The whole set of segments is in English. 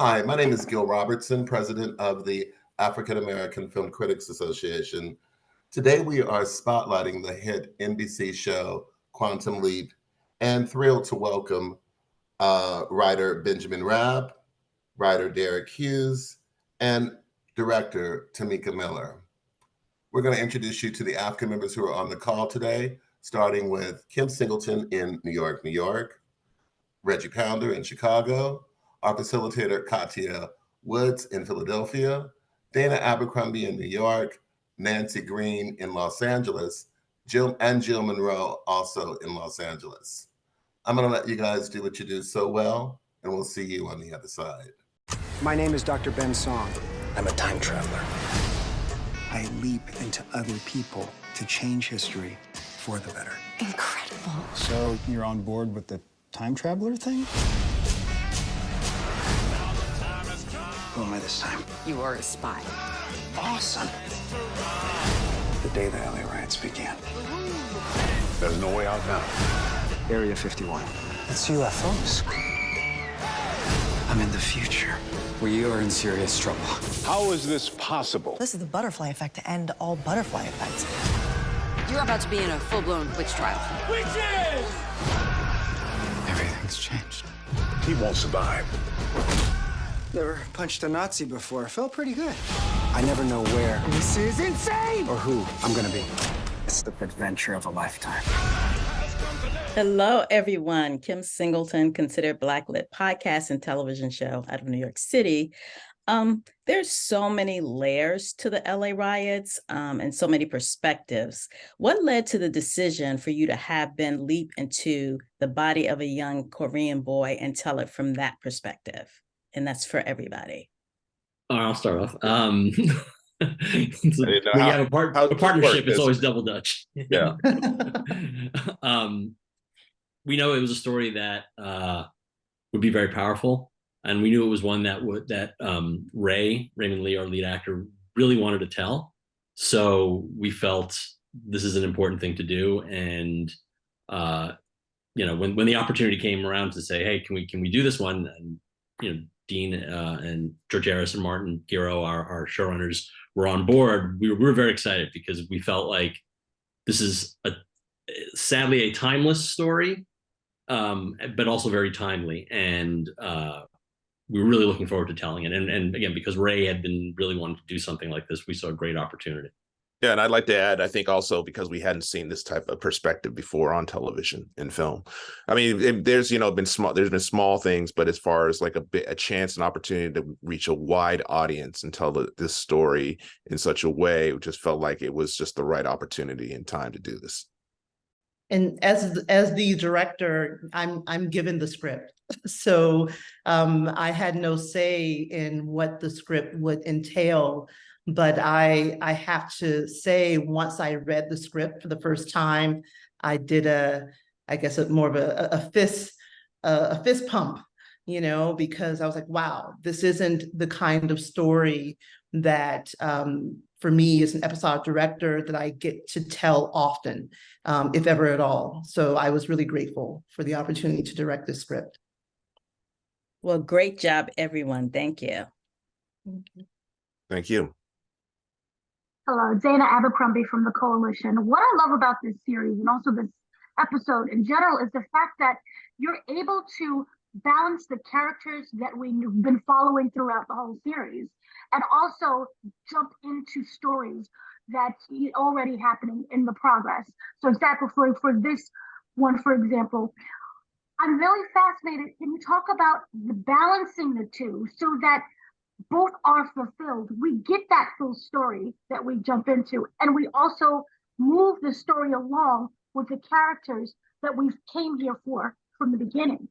Hi, my name is Gil Robertson, president of the African American Film Critics Association. Today we are spotlighting the hit NBC show Quantum Leap and thrilled to welcome writer Benjamin Rabb, writer Derek Hughes, and director Tamika Miller. We're going to introduce you to the AAFCA members who are on the call today, starting with Kim Singleton in New York, New York, Reggie Pounder in Chicago, our facilitator Katia Woods in Philadelphia, Dana Abercrombie in New York, Nancy Green in Los Angeles, Jill Monroe also in Los Angeles. I'm going to let you guys do what you do so well, and we'll see you on the other side. My name is Dr. Ben Song. I'm a time traveler. I leap into other people to change history for the better. Incredible. So you're on board with the time traveler thing? Who am I this time? You are a spy. Awesome. The day the LA riots began. There's no way out now. Area 51. It's UFOs. I'm in the future. We are in serious trouble. How is this possible? This is the butterfly effect to end all butterfly effects. You're about to be in a full-blown witch trial. Witches! Everything's changed. He won't survive. Never punched a Nazi before. Felt pretty good. I never know where. This is insane! Or who I'm gonna be. It's the adventure of a lifetime. Hello, everyone. Kim Singleton, considered Blacklit podcast and television show out of New York City. There's so many layers to the LA riots and so many perspectives. What led to the decision for you to have Ben leap into the body of a young Korean boy and tell it from that perspective? And that's for everybody. I'll start off. When you have a partnership, it's always double Dutch. Yeah. We know it was a story that would be very powerful, and we knew it was one that Raymond Lee, our lead actor, really wanted to tell. So we felt this is an important thing to do, and when the opportunity came around to say, hey, can we do this one? And Dean and George Harris and Martin Giro, our showrunners, were on board. We were very excited because we felt like this is sadly a timeless story, but also very timely. And we were really looking forward to telling it. And again, because Ray had been really wanting to do something like this, we saw a great opportunity. Yeah, and I'd like to add, I think also because we hadn't seen this type of perspective before on television and film. I mean, there's been small things, but as far as like a chance and opportunity to reach a wide audience and tell this story in such a way, it just felt like it was just the right opportunity and time to do this. And as the director, I'm given the script, so I had no say in what the script would entail. But I have to say, once I read the script for the first time, I did more of a fist pump, because I was like, wow, this isn't the kind of story that for me as an episodic director that I get to tell often, if ever at all. So I was really grateful for the opportunity to direct this script. Well, great job, everyone. Thank you. Thank you. Hello, Dana Abercrombie from the Coalition. What I love about this series and also this episode in general is the fact that you're able to balance the characters that we've been following throughout the whole series and also jump into stories that are already happening in the progress. So example, for this one, for example, I'm really fascinated. Can you talk about the balancing the two so that both are fulfilled? We get that full story that we jump into, and we also move the story along with the characters that we came here for from the beginning.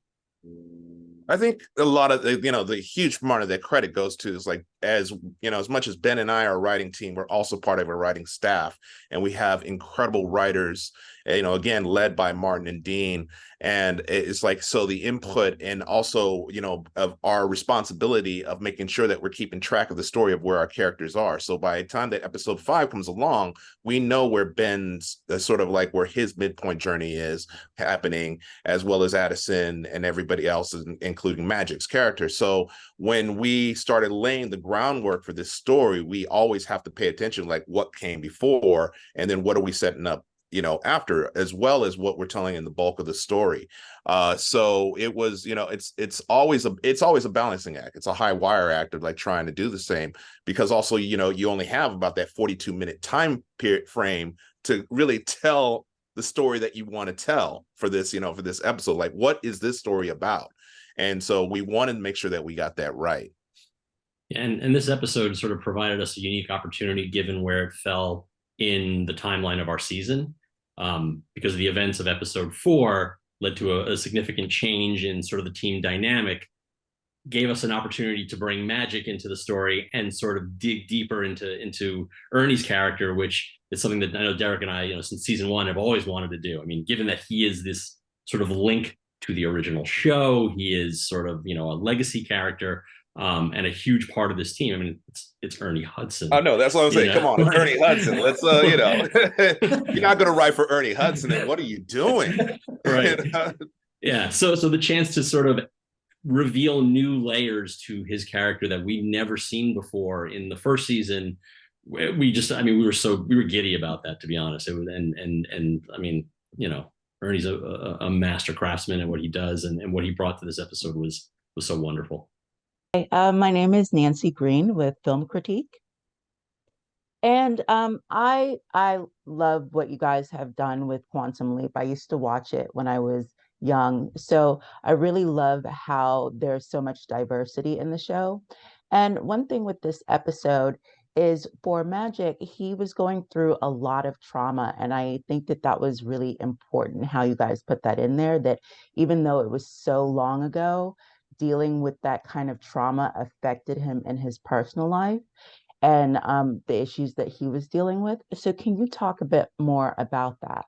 I think a lot of the huge part of that credit goes to is like as you know, as much as Ben and I are a writing team, we're also part of a writing staff, and we have incredible writers, you know, again, led by Martin and Dean. And it's like, so the input and also, you know, of our responsibility of making sure that we're keeping track of the story of where our characters are. So by the time that episode 5 comes along, we know where Ben's sort of like where his midpoint journey is happening, as well as Addison and everybody else, including Magic's character. So when we started laying the groundwork for this story, we always have to pay attention, like what came before, and then what are we setting up, you know, after, as well as what we're telling in the bulk of the story. So it was, you know, it's always a balancing act. It's a high wire act of like trying to do the same, because also, you know, you only have about that 42-minute time period frame to really tell the story that you want to tell for this, you know, for this episode. Like, what is this story about? And so we wanted to make sure that we got that right. And this episode sort of provided us a unique opportunity, given where it fell in the timeline of our season, because the events of episode 4 led to a significant change in sort of the team dynamic, gave us an opportunity to bring Magic into the story and sort of dig deeper into Ernie's character, which is something that I know Derek and I, you know, since season 1 have always wanted to do. I mean, given that he is this sort of link to the original show, he is sort of, you know, a legacy character, and a huge part of this team. I mean, it's Ernie Hudson. I know, that's what I'm saying. Come on, it's Ernie Hudson. Let's, you know, you're not going to write for Ernie Hudson, and what are you doing? Right. Yeah. So the chance to sort of reveal new layers to his character that we've never seen before in the first season, we were giddy about that, to be honest. It was, and I mean, you know, Ernie's a master craftsman at what he does, and what he brought to this episode was so wonderful. My name is Nancy Green with Film Critique. And I love what you guys have done with Quantum Leap. I used to watch it when I was young. So I really love how there's so much diversity in the show. And one thing with this episode is, for Magic, he was going through a lot of trauma. And I think that that was really important how you guys put that in there, that even though it was so long ago, dealing with that kind of trauma affected him in his personal life and the issues that he was dealing with. So can you talk a bit more about that?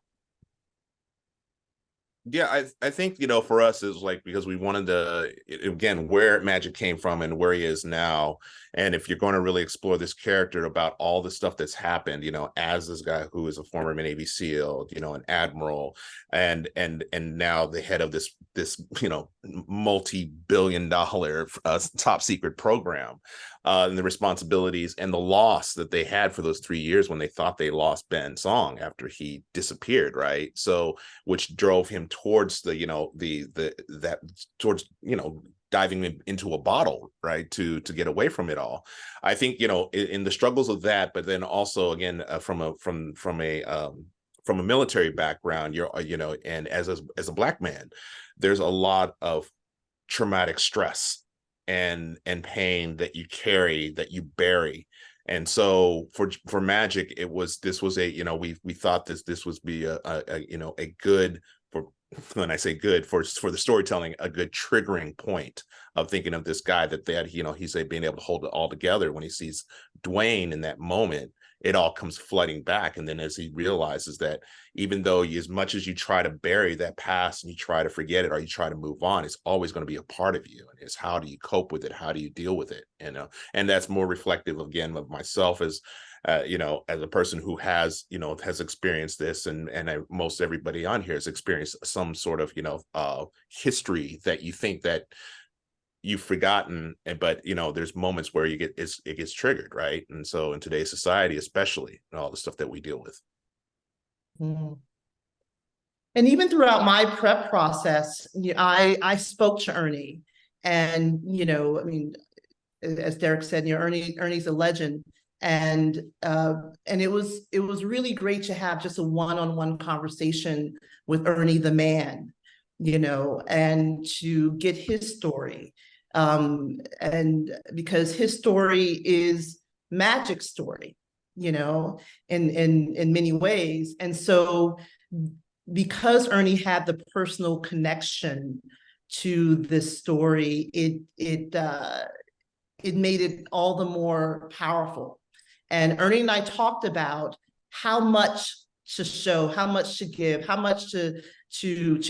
Yeah, I think, you know, for us is like, because we wanted to, again, where Magic came from and where he is now. And if you're going to really explore this character about all the stuff that's happened, you know, as this guy who is a former Navy SEAL, you know, an admiral, and now the head of this, you know, multi-billion-dollar top secret program, and the responsibilities and the loss that they had for those 3 years when they thought they lost Ben Song after he disappeared, right? So, which drove him towards the, you know, towards, you know, diving into a bottle, right, to get away from it all. I think, you know, in the struggles of that, but then also again from a military background, you're, you know, and as a Black man, there's a lot of traumatic stress and pain that you carry, that you bury. And so for Magic, this was a, you know, we thought this would be a you know, a good, for when I say good, for the storytelling, a good triggering point of thinking of this guy that you know, he's being able to hold it all together. When he sees Dwayne in that moment, it all comes flooding back. And then as he realizes that even though as much as you try to bury that past and you try to forget it or you try to move on, it's always going to be a part of you. And it's how do you cope with it? How do you deal with it? You know, and that's more reflective again of myself as you know, as a person who has, you know, has experienced this, and most everybody on here has experienced some sort of, you know, history that you think that you've forgotten, but you know, there's moments where it gets triggered, right? And so in today's society, especially, and all the stuff that we deal with. Mm-hmm. And even throughout my prep process, I spoke to Ernie, and you know, I mean, as Derek said, you know, Ernie's a legend, and it was really great to have just a one-on-one conversation with Ernie the man, you know, and to get his story. And because his story is Magic's story, you know, in many ways. And so because Ernie had the personal connection to this story, it made it all the more powerful. And Ernie and I talked about how much to show, how much to give, how much to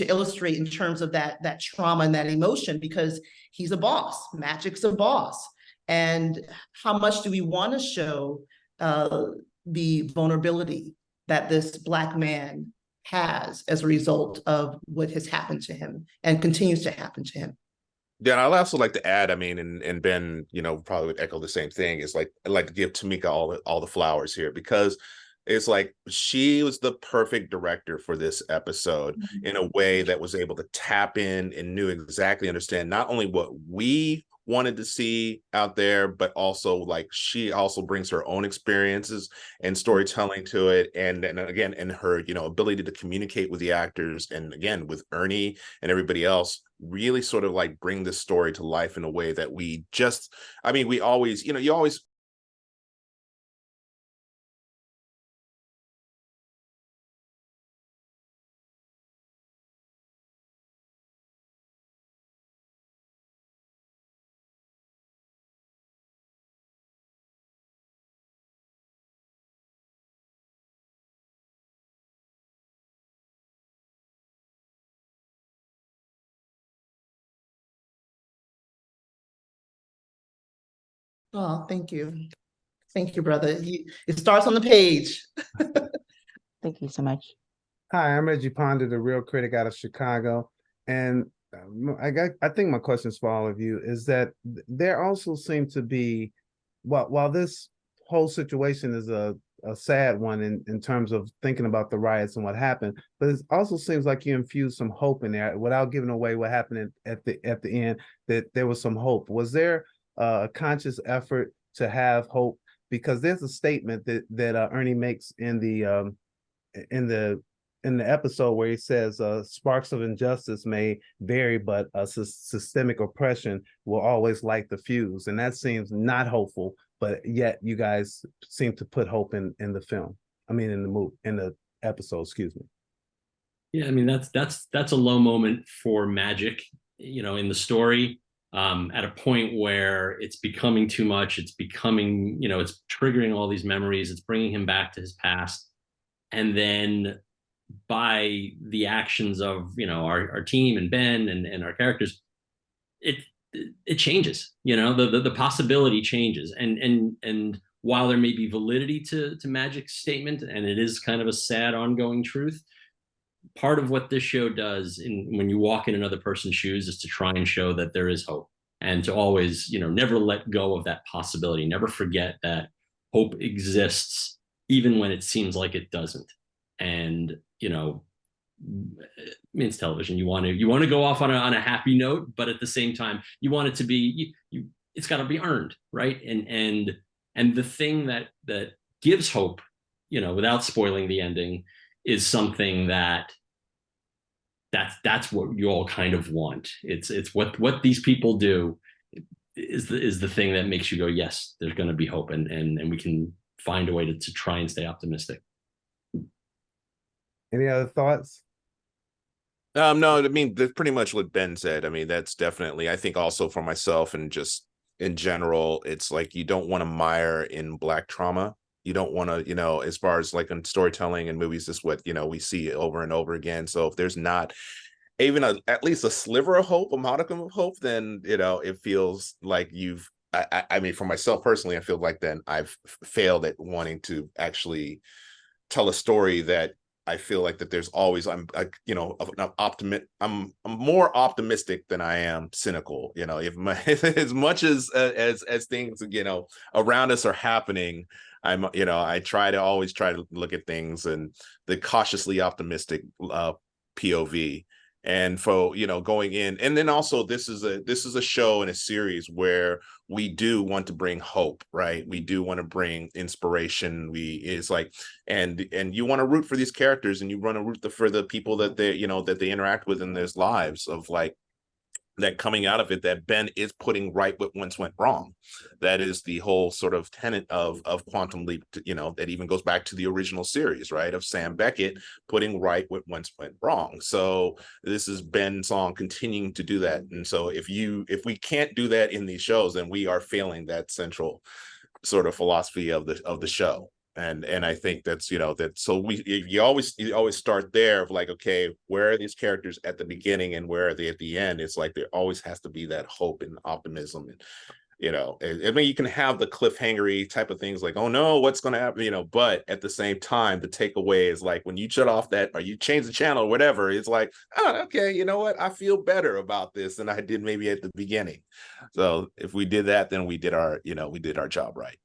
illustrate in terms of that trauma and that emotion, because he's a boss. Magic's a boss. And how much do we want to show the vulnerability that this Black man has as a result of what has happened to him and continues to happen to him? Yeah, I'd also like to add, I mean, and Ben, you know, probably would echo the same thing. Is like, I'd like to give Tamika all the flowers here, because it's like she was the perfect director for this episode in a way that was able to tap in and knew exactly, understand not only what we wanted to see out there, but also like she also brings her own experiences and storytelling to it, and again, and her, you know, ability to communicate with the actors, and again with Ernie and everybody else, really sort of like bring this story to life in a way that we just, I mean, we always, you know, you always Oh, thank you. Thank you, brother. It starts on the page. Thank you so much. Hi, I'm Reggie Ponder, the Real Critic out of Chicago. And I think my questions for all of you is that there also seem to be, while this whole situation is a sad one in terms of thinking about the riots and what happened, but it also seems like you infused some hope in there without giving away what happened at the end, that there was some hope. Was there a conscious effort to have hope? Because there's a statement that Ernie makes in the episode where he says sparks of injustice may vary, but systemic oppression will always light the fuse. And that seems not hopeful, but yet you guys seem to put hope in the film. I mean, in the episode, excuse me. Yeah, I mean, that's a low moment for Magic, you know, in the story, at a point where it's becoming too much. It's becoming, you know, it's triggering all these memories. It's bringing him back to his past. And then by the actions of, you know, our team and Ben and our characters, it changes, you know, the possibility changes. And while there may be validity to Magic's statement, and it is kind of a sad ongoing truth, part of what this show does when you walk in another person's shoes is to try and show that there is hope, and to always, you know, never let go of that possibility, never forget that hope exists even when it seems like it doesn't. And, you know, it's television. You want to go off on a happy note, but at the same time, you want it to be, it's got to be earned, right? And the thing that gives hope, you know, without spoiling the ending, is something that's what you all kind of want. It's what these people do is the thing that makes you go, yes, there's going to be hope, and we can find a way to try and stay optimistic. Any other thoughts? No, I mean, that's pretty much what Ben said. I mean, that's definitely, I think also for myself and just in general, it's like you don't want to mire in Black trauma. You don't want to, you know, as far as like in storytelling and movies, this is what, you know, we see over and over again. So if there's not even at least a sliver of hope, a modicum of hope, then, you know, it feels like I mean, for myself personally, I feel like then I've failed at wanting to actually tell a story that I feel like that there's always, I'm more optimistic than I am cynical. You know, if as much as things, you know, around us are happening, I always try to look at things and the cautiously optimistic POV. And for, you know, going in, and then also this is a show and a series where we do want to bring hope, right? We do want to bring inspiration. And you want to root for these characters, and you want to root for the people that they interact with in their lives, of like, that coming out of it, that Ben is putting right what once went wrong. That is the whole sort of tenet of Quantum Leap, that even goes back to the original series, right? Of Sam Beckett putting right what once went wrong. So this is Ben Song continuing to do that. And so if we can't do that in these shows, then we are failing that central sort of philosophy of the show. And I think that's that. So you always start there of like, okay, where are these characters at the beginning and where are they at the end? It's like there always has to be that hope and optimism. And I mean, you can have the cliffhangery type of things like, oh no, what's going to happen, but at the same time, the takeaway is like when you shut off that or you change the channel or whatever, it's like, oh, okay, you know what, I feel better about this than I did maybe at the beginning. So if we did that, then we did our job right.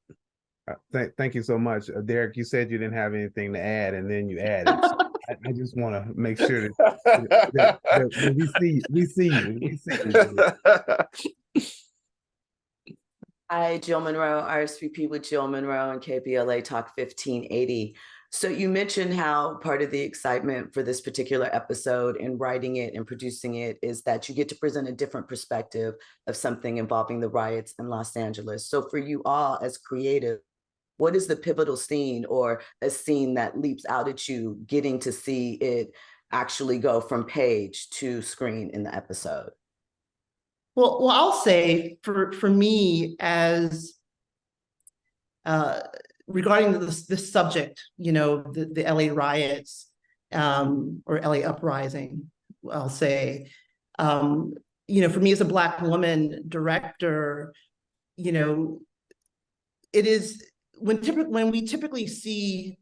Thank you so much, Derek. You said you didn't have anything to add, and then you added. So I just want to make sure that we see you. Hi, Jill Monroe, RSVP with Jill Monroe and KBLA Talk 1580. So you mentioned how part of the excitement for this particular episode and writing it and producing it is that you get to present a different perspective of something involving the riots in Los Angeles. So for you all as creative, what is the pivotal scene or a scene that leaps out at you getting to see it actually go from page to screen in the episode? Well, I'll say for me as regarding this subject, the LA riots or LA uprising, I'll say, for me as a Black woman director, it is when we typically see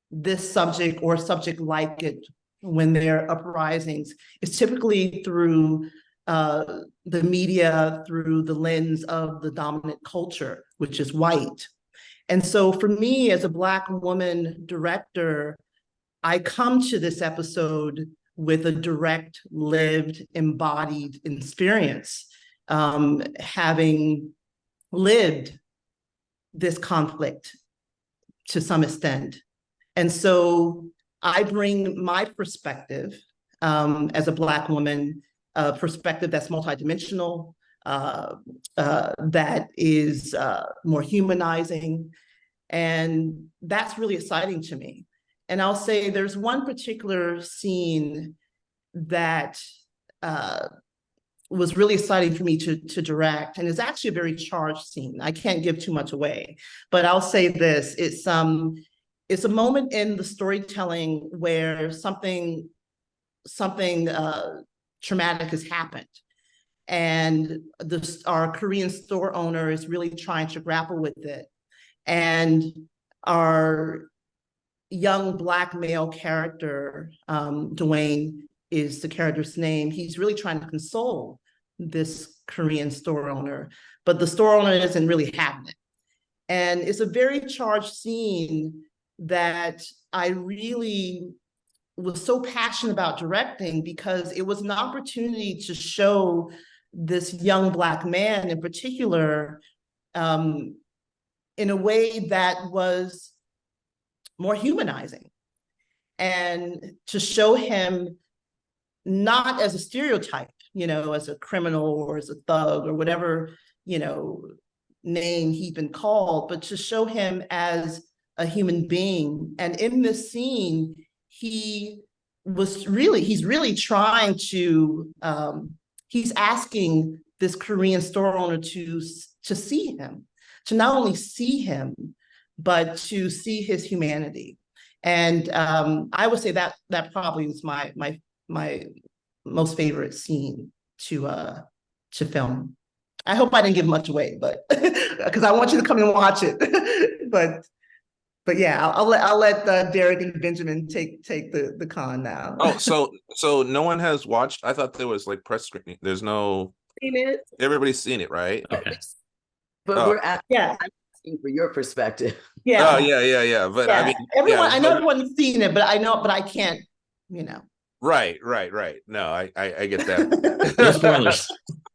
this subject or subject like it when there are uprisings, it's typically through the media, through the lens of the dominant culture, which is white. And so for me as a Black woman director, I come to this episode with a direct, lived, embodied experience, having lived this conflict to some extent. And so I bring my perspective as a Black woman, a perspective that's multidimensional, that is more humanizing. And that's really exciting to me. And I'll say there's one particular scene that was really exciting for me to direct. And it's actually a very charged scene. I can't give too much away, but I'll say this, it's a moment in the storytelling where something traumatic has happened. And our Korean store owner is really trying to grapple with it. And our young Black male character, Dwayne is the character's name, he's really trying to console this Korean store owner, but the store owner isn't really having it. And it's a very charged scene that I really was so passionate about directing because it was an opportunity to show this young Black man in particular in a way that was more humanizing, and to show him not as a stereotype, as a criminal or as a thug or whatever, name he'd been called, but to show him as a human being. And in this scene, he's really trying to, he's asking this Korean store owner to see him, to not only see him, but to see his humanity. And I would say that probably is my most favorite scene to film. I hope I didn't give much away, but because I want you to come and watch it. But yeah, I'll let Derek and Benjamin take the con now. Oh, so no one has watched. I thought there was like press screening. There's no. Seen it. Everybody's seen it, right? Okay. But we're asking for your perspective. Yeah. Oh yeah. But yeah. I mean, everyone. I know everyone's seen it, but I can't. Right. No, I get that. No spoilers.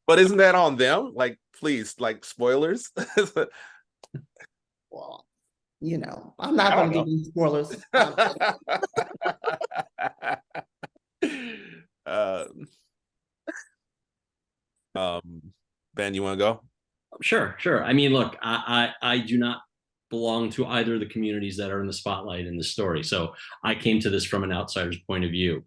But isn't that on them? Like, please, like spoilers. Well, I'm not going to give you spoilers. Ben, you want to go? Sure. I mean, look, I do not belong to either of the communities that are in the spotlight in the story. So I came to this from an outsider's point of view.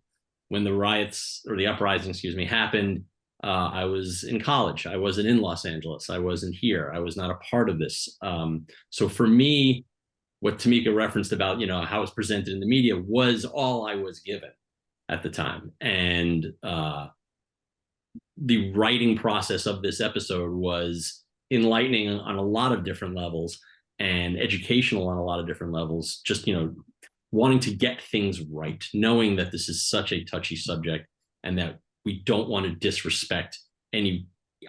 When the riots or the uprising, excuse me, happened, I was in college. I wasn't in Los Angeles. I wasn't here. I was not a part of this. So for me, what Tamika referenced about, how it was presented in the media was all I was given at the time. And the writing process of this episode was enlightening on a lot of different levels and educational on a lot of different levels. Just, wanting to get things right, knowing that this is such a touchy subject and that we don't want to disrespect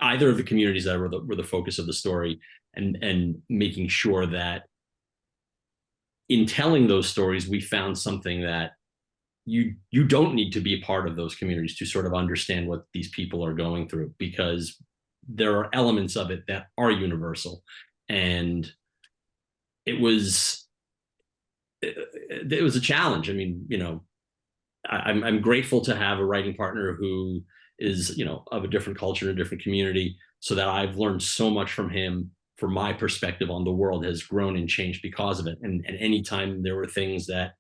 either of the communities that were the focus of the story, and making sure that in telling those stories, we found something that you don't need to be a part of those communities to sort of understand what these people are going through, because there are elements of it that are universal. And it was a challenge. I mean, I'm grateful to have a writing partner who is, of a different culture, a different community, so that I've learned so much from him. For my perspective on the world has grown and changed because of it. And anytime there were things that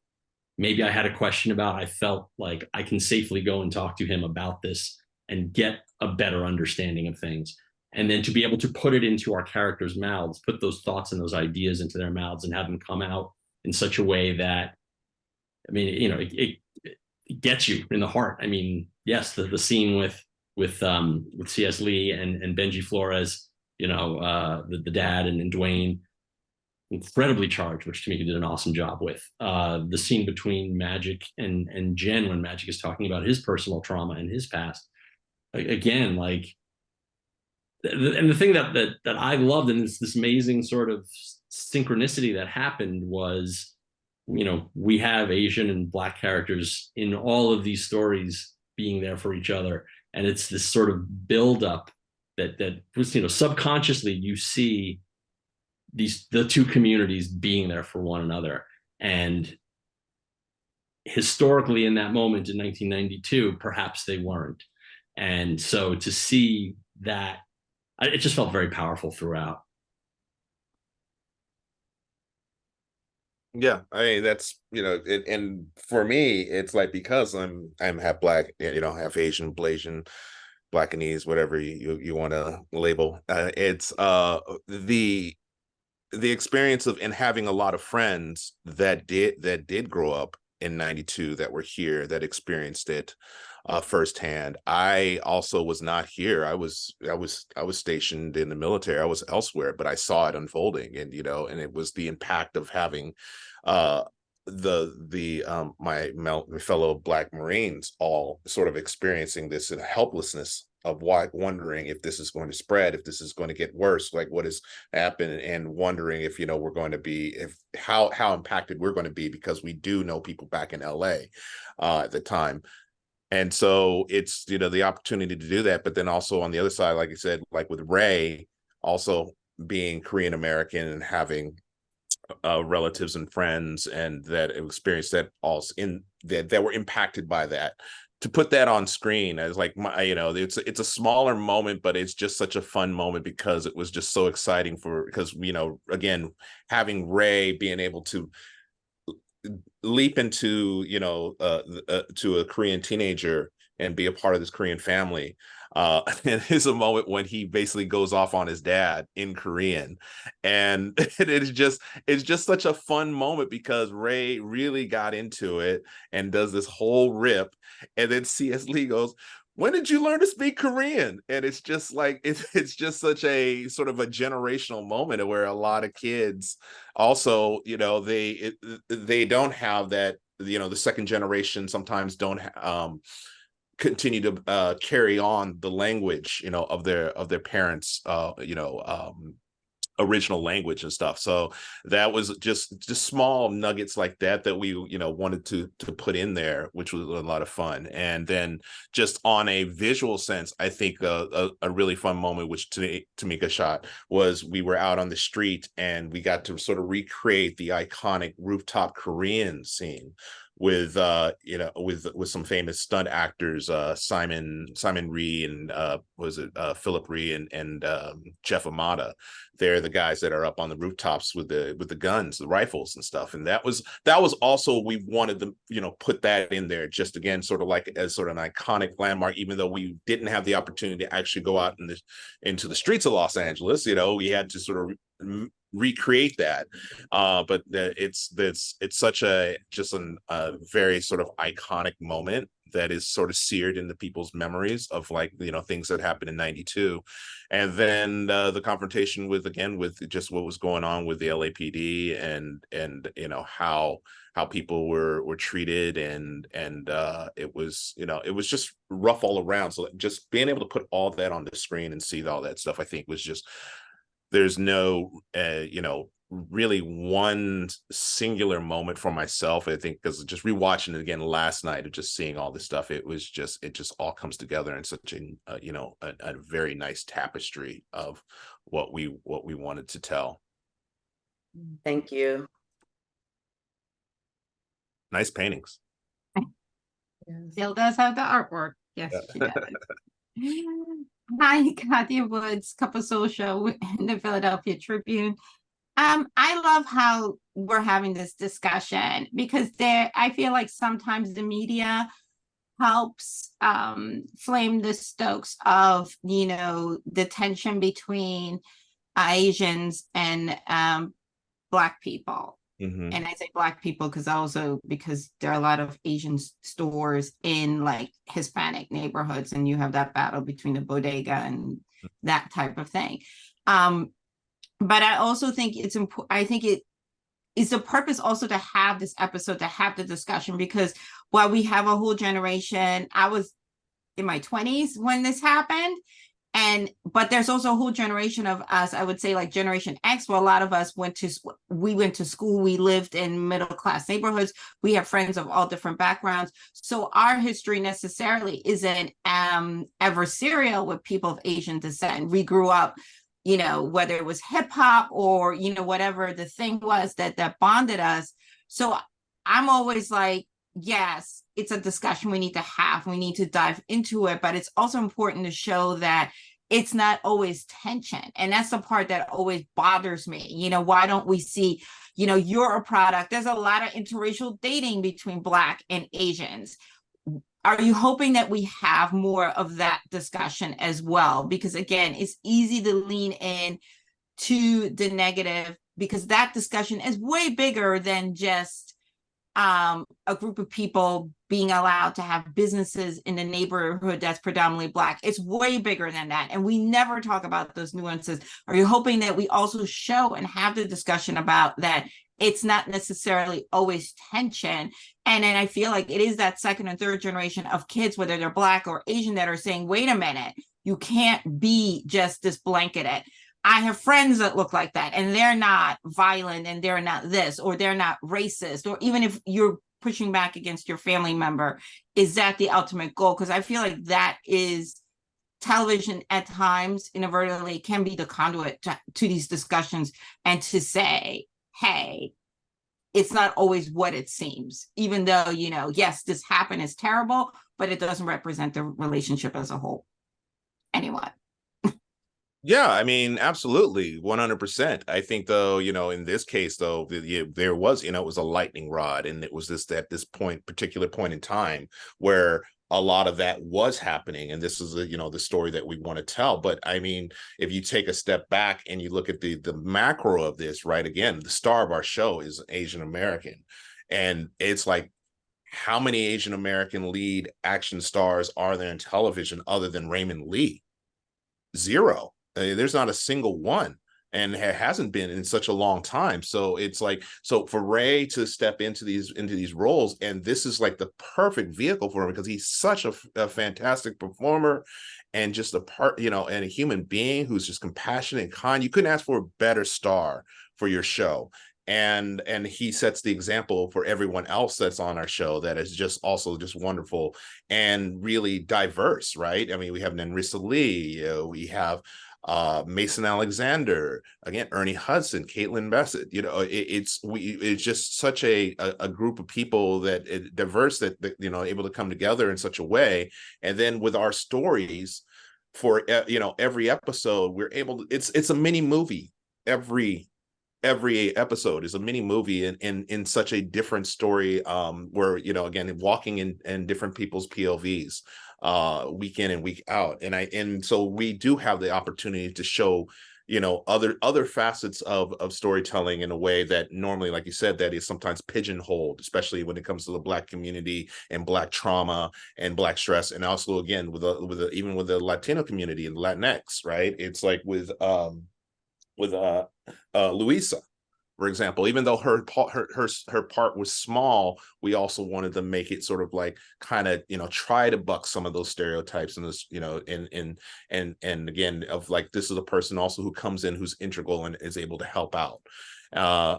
maybe I had a question about, I felt like I can safely go and talk to him about this and get a better understanding of things. And then to be able to put it into our characters' mouths, put those thoughts and those ideas into their mouths and have them come out in such a way that, I mean, it gets you in the heart. I mean, yes, the scene with C.S. Lee and Benji Flores, the dad and Dwayne, incredibly charged, which Tamika did an awesome job with. The scene between Magic and Jen, when Magic is talking about his personal trauma and his past, again, like, and the thing that I loved, and this amazing sort of synchronicity that happened was, we have Asian and Black characters in all of these stories being there for each other, and it's this sort of buildup that was, subconsciously you see the two communities being there for one another. And historically, in that moment in 1992, perhaps they weren't. And so to see that, it just felt very powerful throughout. Yeah, I mean, that's, and for me, it's like, because I'm half Black, half Asian, Blasian, Blackanese, whatever you want to label. It's the experience of, and having a lot of friends that did grow up in 92, that were here, that experienced it firsthand. I also was not here. I was stationed in the military. I was elsewhere, but I saw it unfolding, and and it was the impact of having my fellow Black Marines all sort of experiencing this helplessness of wondering if this is going to spread, if this is going to get worse, like what has happened, and wondering if we're going to be, how impacted we're going to be, because we do know people back in LA at the time. And so it's, the opportunity to do that. But then also on the other side, like you said, like with Ray, also being Korean American and having relatives and friends and that experienced that also that were impacted by that, to put that on screen as like it's a smaller moment, but it's just such a fun moment, because it was just so exciting because again, having Ray being able to leap into to a Korean teenager and be a part of this Korean family. And there's a moment when he basically goes off on his dad in Korean, and it's just such a fun moment, because Ray really got into it and does this whole rip, and then C.S. Lee goes, "When did you learn to speak Korean?" And it's just like, it's just such a sort of a generational moment where a lot of kids also, they don't have that, the second generation sometimes don't continue to carry on the language, of their parents, original language and stuff. So that was just small nuggets like that we wanted to put in there, which was a lot of fun. And then just on a visual sense, I think a really fun moment, which Tamika shot, was we were out on the street and we got to sort of recreate the iconic rooftop Korean scene with some famous stunt actors, Simon Rhee and Philip Rhee and Jeff Amata. They're the guys that are up on the rooftops with the guns, the rifles and stuff. And that was also, we wanted to, put that in there just again, sort of like as sort of an iconic landmark, even though we didn't have the opportunity to actually go out into the streets of Los Angeles. We had to sort of recreate that, but it's such a very sort of iconic moment that is sort of seared into people's memories of things that happened in 92. And then the confrontation with just what was going on with the LAPD and how people were treated, and it was just rough all around. So just being able to put all that on the screen and see all that stuff, I think was just, there's no really one singular moment for myself. I think because just rewatching it again last night, of just seeing all this stuff, it just all comes together in such a very nice tapestry of what we wanted to tell. Thank you. Nice paintings. Jill does have the artwork. Yes, she does. Hi, Katya Woods, Cup of Social in the Philadelphia Tribune. I love how we're having this discussion, because I feel like sometimes the media helps flame the stokes of, the tension between Asians and Black people. Mm-hmm. And I say Black people because there are a lot of Asian stores in like Hispanic neighborhoods, and you have that battle between the bodega and that type of thing. But I also think it's important. I think it is the purpose also to have this episode, to have the discussion, because while we have a whole generation, I was in my 20s when this happened. But there's also a whole generation of us, I would say like Generation X, where a lot of us went to school, we lived in middle-class neighborhoods, we have friends of all different backgrounds. So our history necessarily isn't adversarial with people of Asian descent. We grew up, whether it was hip hop or, whatever the thing was that bonded us. So I'm always like, yes, it's a discussion we need to have. We need to dive into it, but it's also important to show that it's not always tension. And that's the part that always bothers me. Why don't we see, you're a product. There's a lot of interracial dating between Black and Asians. Are you hoping that we have more of that discussion as well? Because again, it's easy to lean in to the negative, because that discussion is way bigger than just a group of people being allowed to have businesses in a neighborhood that's predominantly Black. It's way bigger than that. And we never talk about those nuances. Are you hoping that we also show and have the discussion about that it's not necessarily always tension? And then I feel like it is that second and third generation of kids, whether they're Black or Asian, that are saying, wait a minute, you can't be just this blanketed. I have friends that look like that, and they're not violent, and they're not this, or they're not racist, or even if you're pushing back against your family member, is that the ultimate goal? Because I feel like that is television at times inadvertently can be the conduit to these discussions, and to say, hey, it's not always what it seems, even though, yes, this happened, is terrible, but it doesn't represent the relationship as a whole. Anyway. Yeah, I mean, absolutely, 100%. I think, though, in this case, though, there was, it was a lightning rod, and it was at this particular point in time where a lot of that was happening, and this is the story that we want to tell. But I mean, if you take a step back and you look at the macro of this, right? Again, the star of our show is Asian American, and it's like, how many Asian American lead action stars are there in television other than Raymond Lee? Zero. There's not a single one, and it hasn't been in such a long time. So it's like, so for Ray to step into these roles, and this is like the perfect vehicle for him, because he's such a fantastic performer, and just and a human being who's just compassionate and kind. You couldn't ask for a better star for your show. And he sets the example for everyone else that's on our show, that is just also just wonderful and really diverse, right? I mean, we have Nanrisa Lee, we have Mason Alexander, again, Ernie Hudson, Caitlin Bassett. You know, it's just such a group of people that diverse that you know, able to come together in such a way. And then with our stories for you know, every episode, we're able to, it's a mini movie. Every episode is a mini movie in such a different story, where, you know, again, walking in different people's POVs week in and week out. And so we do have the opportunity to show, you know, other facets of storytelling in a way that normally, like you said, that is sometimes pigeonholed, especially when it comes to the Black community and Black trauma and Black stress. And also, again, even with the Latino community and Latinx, right? It's like with Luisa, for example, even though her part was small, we also wanted to make it sort of like kind of, you know, try to buck some of those stereotypes and this, you know, and again, of like, this is a person also who comes in who's integral and is able to help out.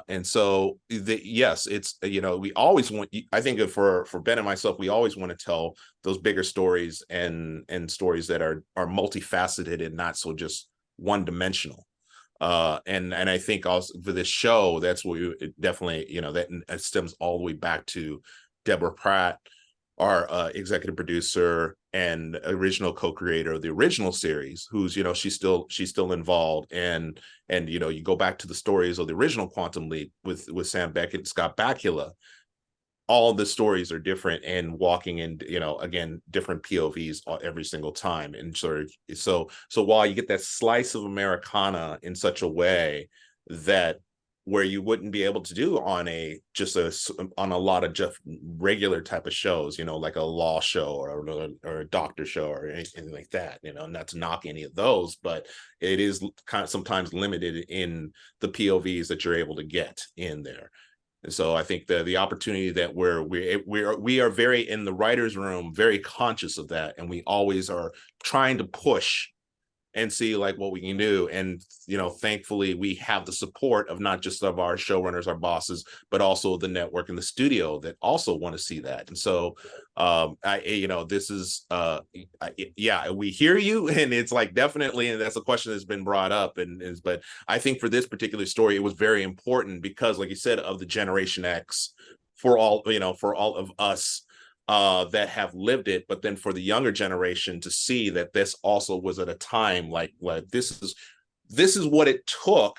And so yes, it's, you know, we always want, I think for Ben and myself, we always want to tell those bigger stories and stories that are multifaceted and not so just one-dimensional. And I think also for this show, that's what we definitely, you know, that stems all the way back to Deborah Pratt, our executive producer and original co-creator of the original series, who's, you know, she's still involved. And you know, you go back to the stories of the original Quantum Leap with Sam Beckett and Scott Bakula. All the stories are different and walking in, you know, again, different POVs every single time. And so while you get that slice of Americana in such a way that where you wouldn't be able to do on a lot of just regular type of shows, you know, like a law show or a doctor show or anything like that, you know, not to knock any of those, but it is kind of sometimes limited in the POVs that you're able to get in there. And so I think the opportunity that we are very, in the writer's room, very conscious of that. And we always are trying to push and see like what we can do. And, you know, thankfully we have the support of not just of our showrunners, our bosses, but also the network and the studio that also want to see that. And so, you know, this is, yeah, we hear you, and it's like, definitely, and that's a question that's been brought up, but I think for this particular story, it was very important because, like you said, of the Generation X, for all of us, that have lived it, but then for the younger generation to see that this also was at a time like this is what it took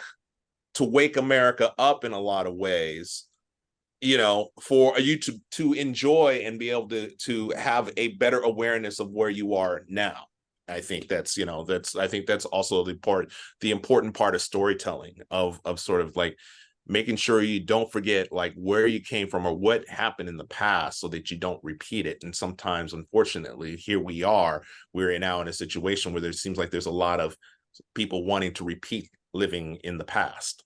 to wake America up in a lot of ways, you know, for you to enjoy and be able to have a better awareness of where you are now. I think that's, you know, I think that's also the important part of storytelling, of sort of like making sure you don't forget like where you came from or what happened in the past so that you don't repeat it. And sometimes, unfortunately, here we're now in a situation where there seems like there's a lot of people wanting to repeat living in the past.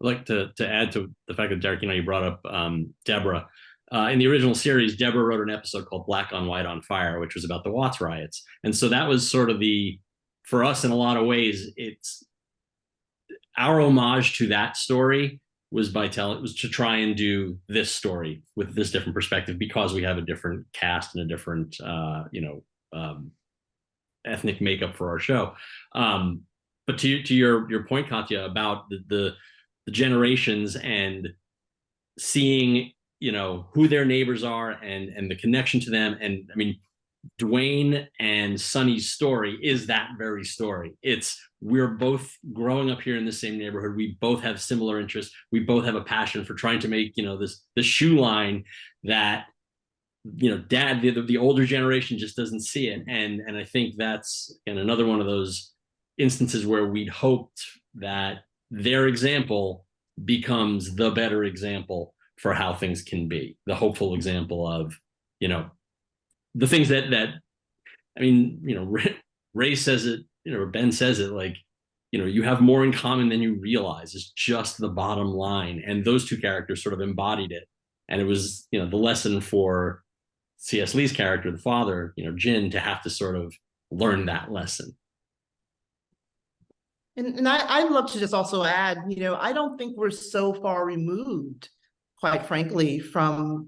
I'd like to add to the fact that, Derek, you know, you brought up Deborah. In the original series, Deborah wrote an episode called Black on White on Fire, which was about the Watts riots. And so that was sort of for us, in a lot of ways, it's our homage to that story was to try and do this story with this different perspective, because we have a different cast and a different, ethnic makeup for our show. But to your point, Katya, about the generations and seeing, you know, who their neighbors are and the connection to them. And I mean, Dwayne and Sonny's story is that very story. We're both growing up here in the same neighborhood. We both have similar interests. We both have a passion for trying to make, you know, the shoe line that, you know, Dad, the older generation just doesn't see it. And I think that's, and another one of those instances where we'd hoped that their example becomes the better example for how things can be, the hopeful example of, you know, the things that I mean, you know, Ray says it, you know, or Ben says it, like, you know, you have more in common than you realize. It's just the bottom line. And those two characters sort of embodied it. And it was, you know, the lesson for C.S. Lee's character, the father, you know, Jin, to have to sort of learn that lesson. And I'd love to just also add, you know, I don't think we're so far removed, quite frankly, from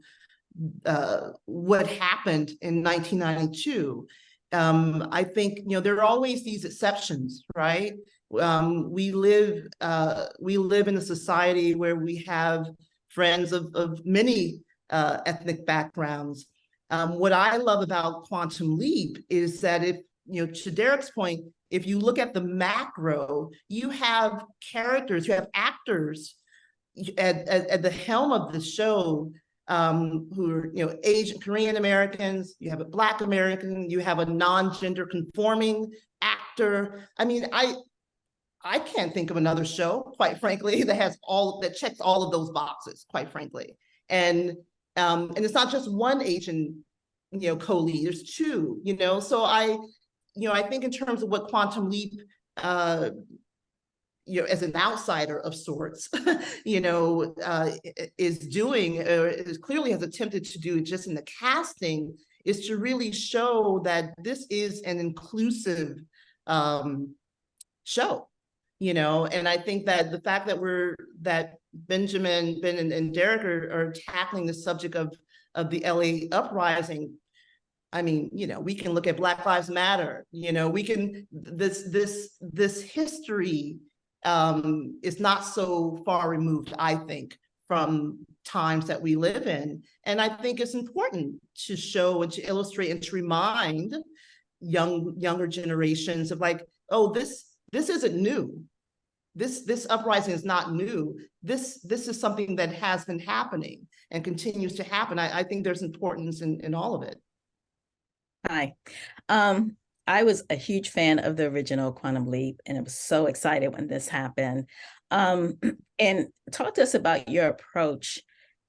what happened in 1992. I think, there are always these exceptions, right? We live in a society where we have friends of many ethnic backgrounds. What I love about Quantum Leap is that if, to Derek's point, if you look at the macro, you have characters, you have actors at the helm of the show who are, Asian, Korean Americans, you have a Black American, you have a non-gender conforming actor. I mean, I can't think of another show, quite frankly, that checks all of those boxes, quite frankly. And it's not just one Asian, co-lead, there's two, so I think in terms of what Quantum Leap, as an outsider of sorts, is doing, is clearly has attempted to do just in the casting, is to really show that this is an inclusive show, and I think that the fact that Benjamin, Ben, and Derek are tackling the subject of the LA uprising. I mean, we can look at Black Lives Matter, we can, this history is not so far removed, I think, from times that we live in. And I think it's important to show and to illustrate and to remind younger generations of like, oh, this isn't new. This uprising is not new. This is something that has been happening and continues to happen. I think there's importance in all of it. Hi. I was a huge fan of the original Quantum Leap, and I was so excited when this happened. And talk to us about your approach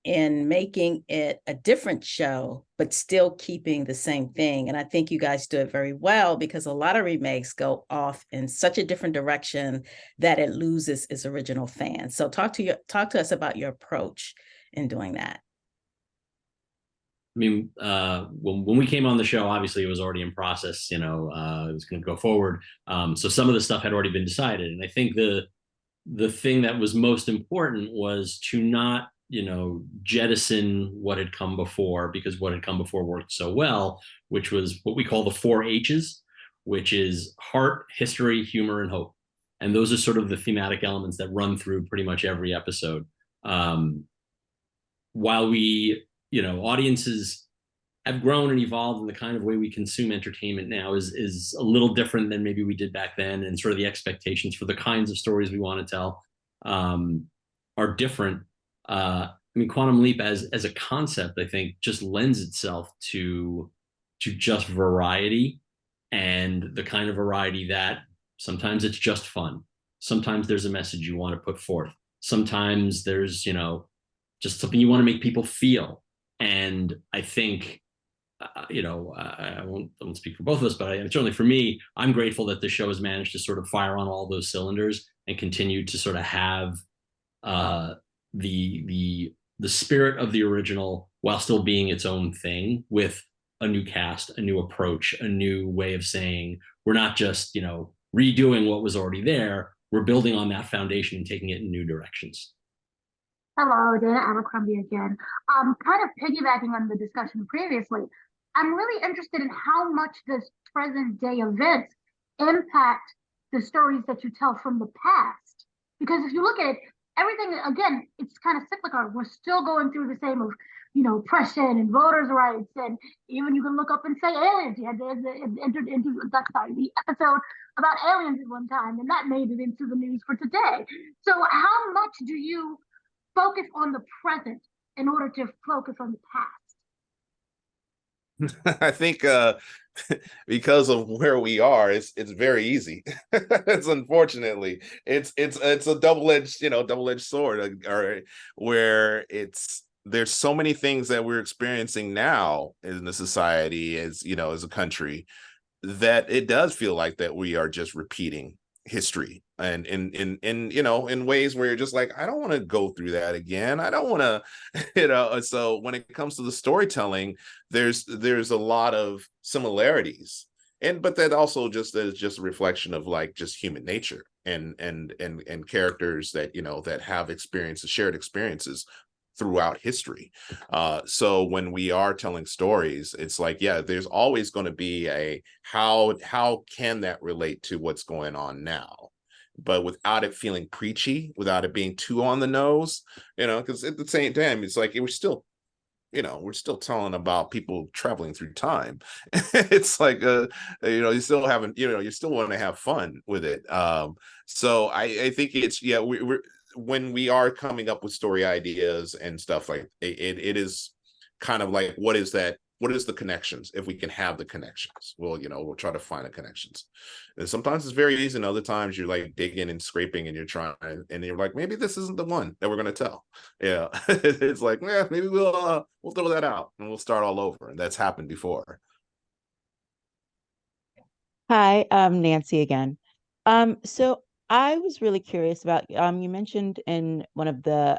in making it a different show, but still keeping the same thing. And I think you guys do it very well, because a lot of remakes go off in such a different direction that it loses its original fans. So talk to us about your approach in doing that. I mean, when we came on the show, obviously it was already in process, it was going to go forward. So some of the stuff had already been decided. And I think the thing that was most important was to not, jettison what had come before, because what had come before worked so well, which was what we call the 4 H's, which is heart, history, humor, and hope. And those are sort of the thematic elements that run through pretty much every episode. While we, audiences have grown and evolved, and the kind of way we consume entertainment now is a little different than maybe we did back then, and sort of the expectations for the kinds of stories we want to tell are different. I mean, Quantum Leap as a concept, I think, just lends itself to just variety, and the kind of variety that sometimes it's just fun. Sometimes there's a message you want to put forth. Sometimes there's, just something you want to make people feel. And I think, I won't speak for both of us, but certainly for me, I'm grateful that the show has managed to sort of fire on all those cylinders and continue to sort of have the spirit of the original while still being its own thing, with a new cast, a new approach, a new way of saying, we're not just, redoing what was already there. We're building on that foundation and taking it in new directions. Hello, Dana Abercrombie again. Kind of piggybacking on the discussion previously, I'm really interested in how much this present day events impact the stories that you tell from the past. Because if you look at it, everything, again, it's kind of cyclical. We're still going through the same of, oppression and voters' rights. And even you can look up and say aliens. You had entered into the episode about aliens at one time, and that made it into the news for today. So how much do you focus on the present in order to focus on the past? I think because of where we are, it's very easy. It's unfortunately it's a double-edged sword, or where there's so many things that we're experiencing now in the society, as a country, that it does feel like that we are just repeating history, and in ways where you're just like, I don't want to go through that again. I don't want to, so when it comes to the storytelling, there's a lot of similarities, but that also just is just a reflection of like just human nature and characters that that have shared experiences throughout history. So when we are telling stories, it's like, yeah, there's always going to be a how can that relate to what's going on now, but without it feeling preachy, without it being too on the nose, because at the same time, it's like we're still telling about people traveling through time. It's like, you still haven't, you still want to have fun with it. So I think it's, yeah, we're when we are coming up with story ideas and stuff like it is kind of like, what is the connections? If we can have the connections, we'll try to find the connections. And sometimes it's very easy, and other times you're like digging and scraping and you're trying, and you're like, maybe this isn't the one that we're going to tell. Yeah. It's like, yeah, maybe we'll throw that out and we'll start all over. And that's happened before. Hi, Nancy again. So I was really curious about, you mentioned in one of the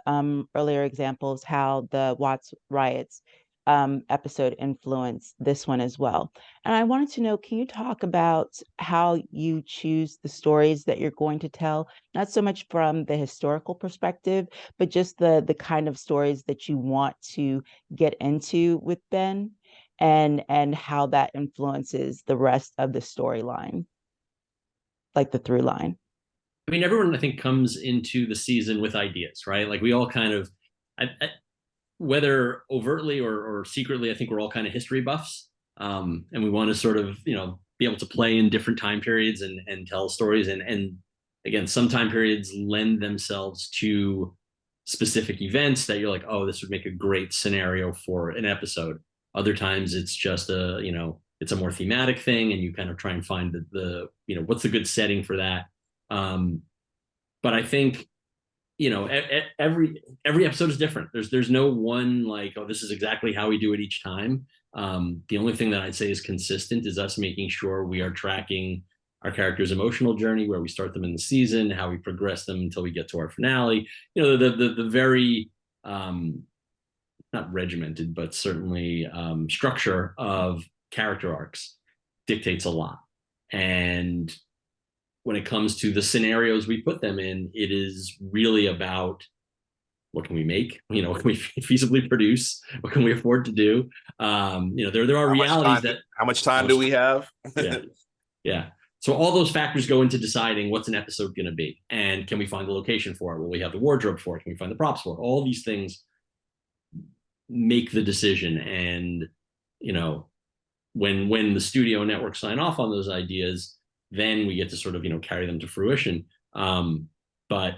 earlier examples how the Watts riots episode influenced this one as well. And I wanted to know, can you talk about how you choose the stories that you're going to tell, not so much from the historical perspective, but just the kind of stories that you want to get into with Ben, and how that influences the rest of the storyline, like the through line? I mean, everyone, I think, comes into the season with ideas, right? Like we all kind of, whether overtly or secretly, I think we're all kind of history buffs. And we want to sort of, be able to play in different time periods and tell stories. And again, some time periods lend themselves to specific events that you're like, oh, this would make a great scenario for an episode. Other times it's just it's a more thematic thing, and you kind of try and find the what's the good setting for that. But I think, every episode is different. There's no one like, oh, this is exactly how we do it each time. The only thing that I'd say is consistent is us making sure we are tracking our character's emotional journey, where we start them in the season, how we progress them until we get to our finale. The very not regimented, but certainly structure of character arcs dictates a lot. And when it comes to the scenarios we put them in, it is really about what can we make? What can we feasibly produce? What can we afford to do? There are realities how much time do we have? Yeah. So all those factors go into deciding what's an episode going to be, and can we find the location for it? Will we have the wardrobe for it? Can we find the props for it? All these things make the decision. And when the studio network sign off on those ideas, then we get to sort of carry them to fruition. But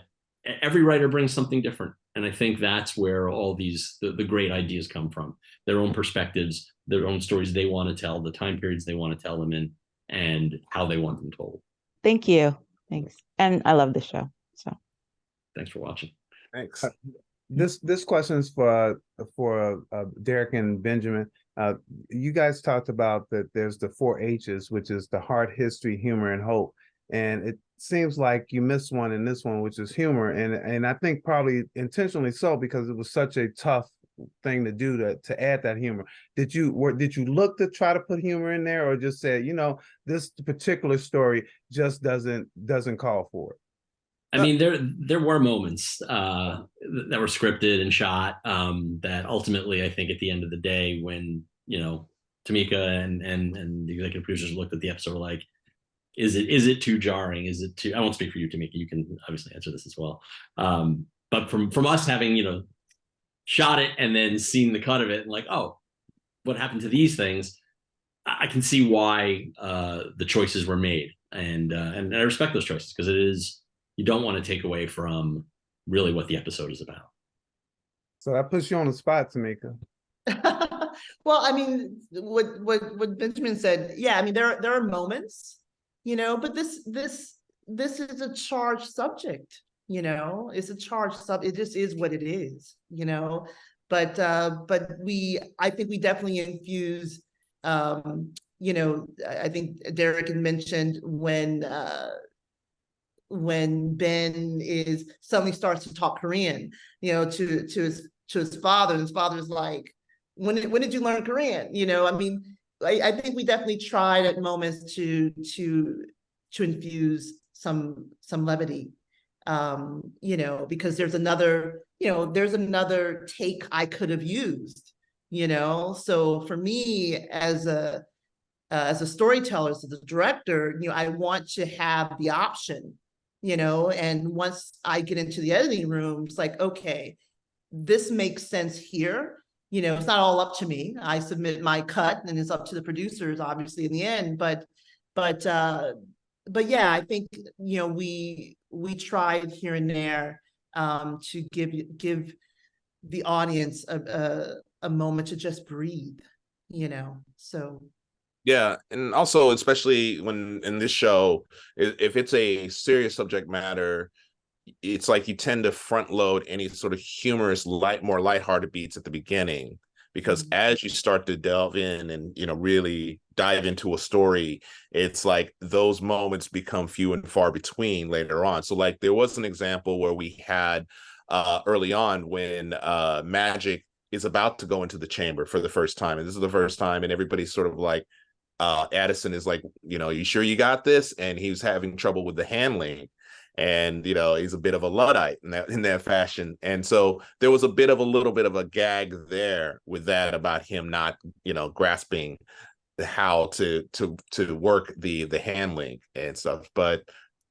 every writer brings something different, and I think that's where all these the great ideas come from. Their own perspectives, their own stories they want to tell, the time periods they want to tell them in, and how they want them told. Thank you. Thanks. And I love the show. So thanks for watching. Thanks. This question is for Derek and Benjamin. You guys talked about that there's the 4 H's, which is the heart, history, humor, and hope. And it seems like you missed one in this one, which is humor. And I think probably intentionally so, because it was such a tough thing to do to add that humor. Did you look to try to put humor in there, or just say, this particular story just doesn't call for it? I mean, there were moments that were scripted and shot that ultimately, I think at the end of the day, when Tamika and the executive producers looked at the episode, were like, is it too jarring? Is it too? I won't speak for you, Tamika. You can obviously answer this as well. But from us having shot it and then seen the cut of it and like, oh, what happened to these things? I can see why the choices were made, and I respect those choices, because it is. You don't want to take away from really what the episode is about. So that puts you on the spot, Tamika. Well, I mean, what Benjamin said, yeah, I mean, there are moments, but this is a charged subject, it's a charged subject. It just is what it is, but I think we definitely infuse, I think Derek had mentioned when Ben suddenly starts to talk Korean, to his father, and his father's like, when did you learn Korean? I mean, I think we definitely tried at moments to infuse some levity you know, because there's another, you know, there's another take I could have used, you know. So for me as a storyteller, as a director, you know, I want to have the option, you know, and once I get into the editing room, it's like, okay, this makes sense here. You know, it's not all up to me. I submit my cut and it's up to the producers, obviously, in the end. But yeah, I think, you know, we tried here and there to give the audience a moment to just breathe, you know. So Yeah, and also especially when in this show, if it's a serious subject matter, it's like you tend to front load any sort of humorous, more lighthearted beats at the beginning, because as you start to delve in and, you know, really dive into a story, it's like those moments become few and far between later on. So like there was an example where we had early on when Magic is about to go into the chamber for the first time, and this is the first time, and everybody's sort of like, Addison is like, you know, you sure you got this? And he was having trouble with the handling. And, you know, he's a bit of a Luddite in that fashion. And so there was a little bit of a gag there with that about him not, you know, grasping how to work the handling and stuff. But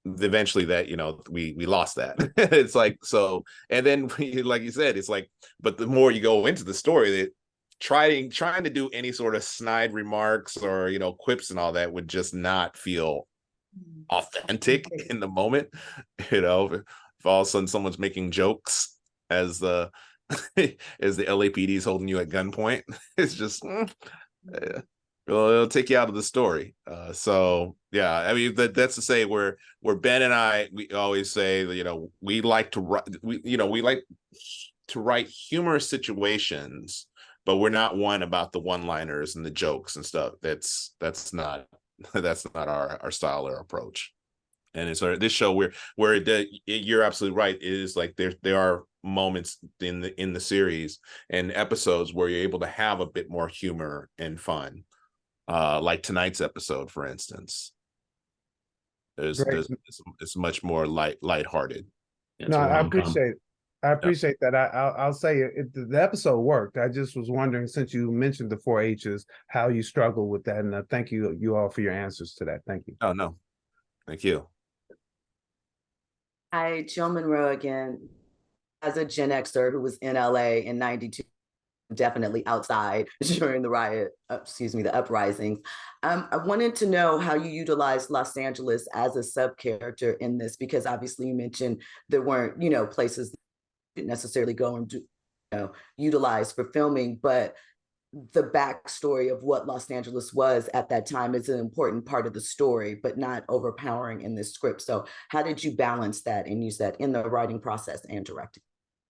eventually that, you know, we lost that. It's like, so, and then like you said, it's like, but the more you go into the story, that trying to do any sort of snide remarks or, you know, quips and all that would just not feel authentic in the moment. You know, if all of a sudden someone's making jokes as the as the LAPD is holding you at gunpoint, it's just it'll take you out of the story. So yeah, I mean that's to say where Ben and I, we always say, you know, we like to write, we like to write humorous situations, but we're not one about the one-liners and the jokes and stuff. That's not our style or approach. And it's this show where you're absolutely right. It is like there are moments in the series and episodes where you're able to have a bit more humor and fun, like tonight's episode, for instance. It's much more lighthearted. No, I appreciate that. I'll say the episode worked. I just was wondering, since you mentioned the 4 H's, how you struggle with that. And thank you all for your answers to that. Thank you. Oh, no. Thank you. Hi, Jill Monroe again. As a Gen Xer who was in LA in 92, definitely outside during the uprisings. I wanted to know how you utilized Los Angeles as a sub-character in this, because obviously you mentioned there weren't, you know, places that you didn't necessarily go and utilize for filming, but the backstory of what Los Angeles was at that time is an important part of the story, but not overpowering in this script. So how did you balance that and use that in the writing process and directing?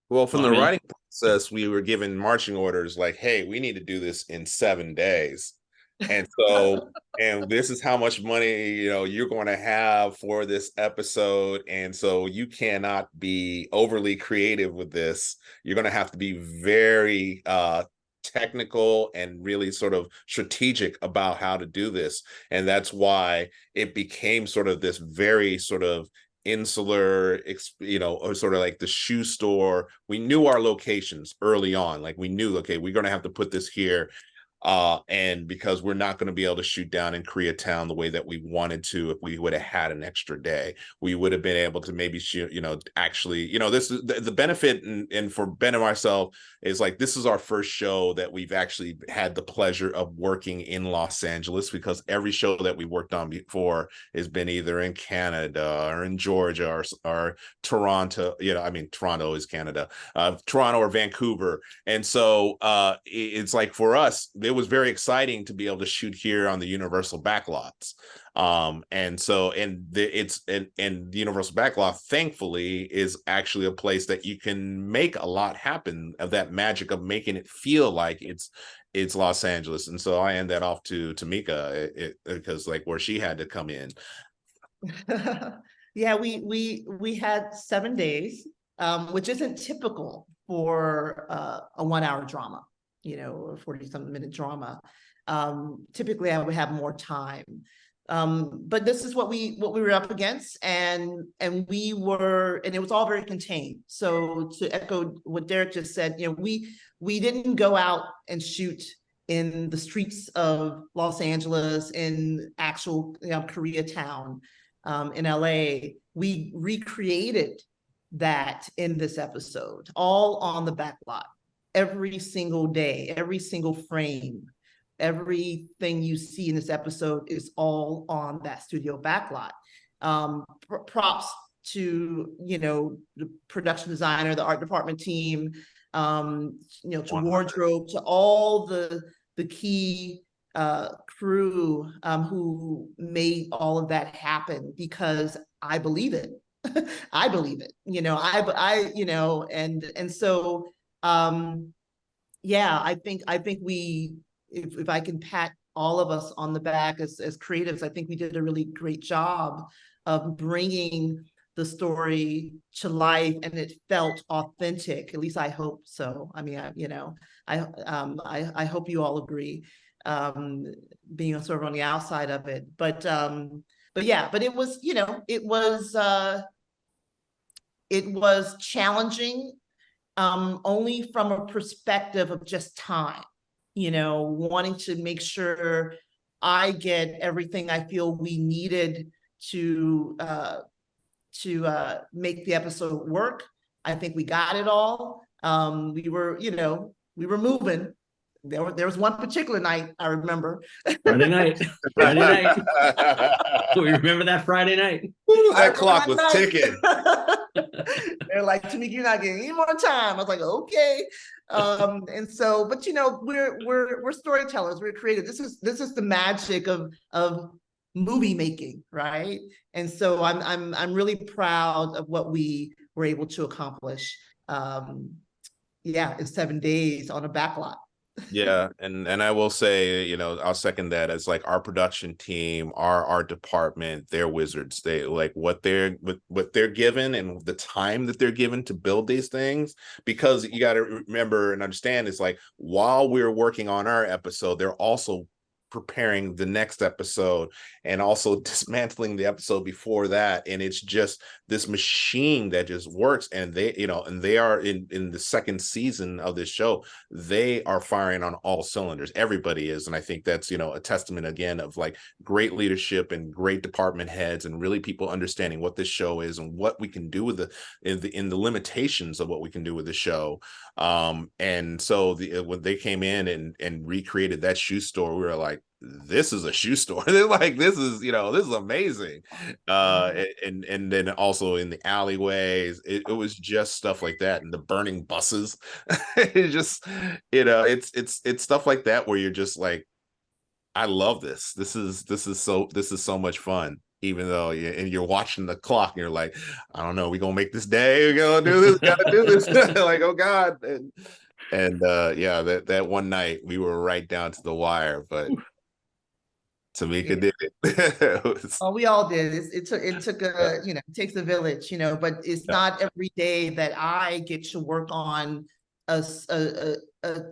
Well, from the writing process, we were given marching orders like, hey, we need to do this in 7 days. And so, and this is how much money, you know, you're going to have for this episode. And so you cannot be overly creative with this. You're going to have to be very technical and really sort of strategic about how to do this. And that's why it became sort of this very sort of insular, you know, or sort of like the shoe store. We knew our locations early on. Like we knew, okay, we're going to have to put this here. And because we're not going to be able to shoot down in Koreatown the way that we wanted to, if we would have had an extra day, we would have been able to maybe shoot, you know, actually, you know, this is the benefit. And for Ben and myself is like, this is our first show that we've actually had the pleasure of working in Los Angeles, because every show that we worked on before has been either in Canada or in Georgia or Toronto. You know, I mean, Toronto is Canada, Toronto or Vancouver. And so it's like for us, it was very exciting to be able to shoot here on the Universal backlots. And so, the Universal backlot, thankfully, is actually a place that you can make a lot happen, of that magic of making it feel like it's Los Angeles. And so I hand that off to Tamika, because like where she had to come in. Yeah, we had 7 days, which isn't typical for a 1-hour drama, you know, or 40-something minute drama. Typically I would have more time. But this is what we were up against, and it was all very contained. So to echo what Derek just said, we didn't go out and shoot in the streets of Los Angeles, in actual Koreatown, in LA. We recreated that in this episode, all on the back lot, every single day, every single frame. Everything you see in this episode is all on that studio backlot. Props to the production designer, the art department team, to wardrobe, to all the key crew who made all of that happen, because I believe it. I believe it. So yeah, I think we. If I can pat all of us on the back as creatives, I think we did a really great job of bringing the story to life, and it felt authentic. At least I hope so. I mean, I hope you all agree, being sort of on the outside of it. But yeah, but it was, it was challenging, only from a perspective of just time. Wanting to make sure I get everything I feel we needed to make the episode work. I think we got it all. We were moving. There was one particular night I remember. Friday night. We remember that Friday night. That clock was ticking. They're like, Tamika, you're not getting any more time. I was like, okay. And so, but we're storytellers. We're creative. This is the magic of movie making, right? And so I'm really proud of what we were able to accomplish. In 7 days on a backlot. Yeah, and I will say, I'll second that. As like our production team, our art department, they're wizards. They like what they're given and the time that they're given to build these things, because you got to remember and understand, it's like while we're working on our episode, they're also preparing the next episode and also dismantling the episode before that, and it's just this machine that just works. And they are in the second season of this show, they are firing on all cylinders. Everybody is. And I think that's a testament again of like great leadership and great department heads, and really people understanding what this show is and what we can do with in the limitations of what we can do with the show. And so when they came in and recreated that shoe store, we were like, this is a shoe store. They're like, this is amazing. And then also in the alleyways, it was just stuff like that, and the burning buses. It's just, it's stuff like that where you're just like, I love this. This is so much fun. Even though you're watching the clock and you're like, I don't know, we're gonna make this day, we're gonna do this, gotta do this. Like, oh God. And yeah, that one night we were right down to the wire, but Tamika did it. Oh, we all did. It took it takes a village, but it's not every day that I get to work on a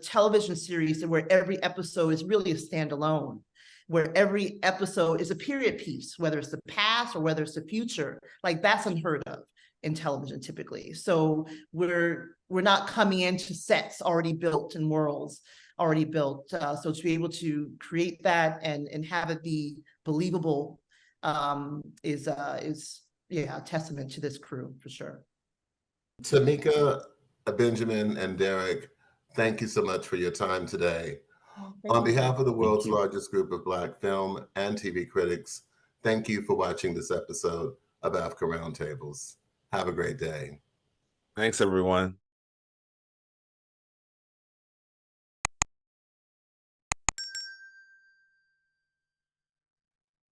television series where every episode is really a standalone, where every episode is a period piece, whether it's the past or whether it's the future. Like, that's unheard of in television typically. So we're not coming into sets already built and worlds already built. So to be able to create that and have it be believable is a testament to this crew for sure. Tamika, Benjamin, and Derek, thank you so much for your time today. On behalf of the world's largest group of Black film and TV critics, thank you for watching this episode of AAFCA Roundtables. Have a great day. Thanks, everyone.